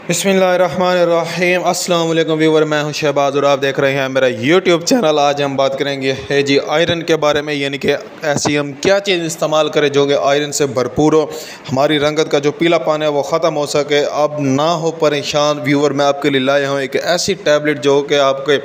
बिस्मिल्लाहिर्रहमानिर्रहीम। अस्सलाम वालेकुम व्यूवर, मैं हूं शहबाज और आप देख रहे हैं मेरा यूट्यूब चैनल। आज हम बात करेंगे है जी आयरन के बारे में, यानी कि ऐसी हम क्या चीज़ इस्तेमाल करें जो कि आयरन से भरपूर हो, हमारी रंगत का जो पीलापन है वो ख़त्म हो सके। अब ना हो परेशान व्यूवर, मैं आपके लिए लाया हूँ एक ऐसी टैबलेट जो कि आपके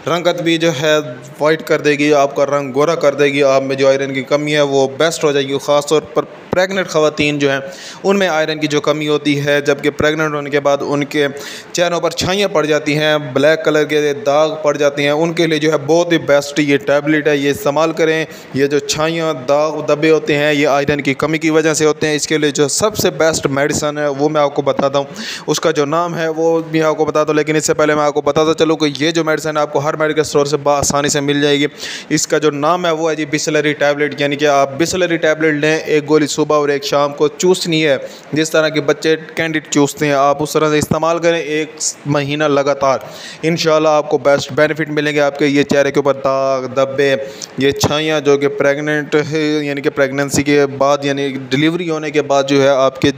रंगत भी जो है वाइट कर देगी, आपका रंग गोरा कर देगी, आप में जो आयरन की कमी है वो बेस्ट हो जाएगी। ख़ास तौर पर प्रेग्नेंट ख़वातीन जो हैं उनमें आयरन की जो कमी होती है, जबकि प्रेग्नेंट होने के बाद उनके चेहरों पर छाइयाँ पड़ जाती हैं, ब्लैक कलर के दाग पड़ जाते हैं, उनके लिए जो है बहुत ही बेस्ट ये टैबलेट है, ये इस्तेमाल करें। ये जो छाइयाँ दाग धब्बे होते हैं ये आयरन की कमी की वजह से होते हैं। इसके लिए जो सबसे बेस्ट मेडिसन है वो मैं आपको बताता हूँ, उसका जो नाम है वो भी आपको बताता हूँ। लेकिन इससे पहले मैं आपको बताता चलूँ कि ये जो मेडिसन है आपको हर मेडिकल स्टोर से आसानी से मिल जाएगी। इसका जो नाम है वो है जी बिसलेरी टैबलेट, यानी कि आप बिसलेरी टैबलेट लें, एक गोली सुबह और एक शाम को चूसनी है। जिस तरह के बच्चे कैंडी चूसते हैं आप उस तरह से इस्तेमाल करें 1 महीना लगातार, इंशाल्लाह आपको बेस्ट बेनिफिट मिलेंगे। आपके ये चेहरे के ऊपर दाग धब्बे, ये छाइयाँ जो कि प्रेग्नेंट है यानी कि प्रेगनेंसी के बाद यानी डिलीवरी होने के बाद जो है आपके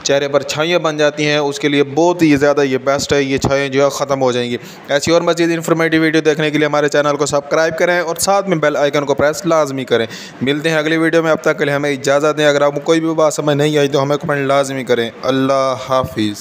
चेहरे पर छाइयाँ बन जाती हैं, उसके लिए बहुत ही ज़्यादा ये बेस्ट है। ये छाइयाँ जो है ख़त्म हो जाएंगी। ऐसी और मज़ीद इन्फॉर्मेटिव वीडियो देखने के लिए हमारे चैनल को सब्सक्राइब करें और साथ में बेल आइकन को प्रेस लाजमी करें। मिलते हैं अगली वीडियो में, अब तक के लिए हमें इजाज़त दें। अगर आपको कोई भी बात समझ नहीं आई तो हमें कमेंट लाजमी करें। अल्लाह हाफिज़।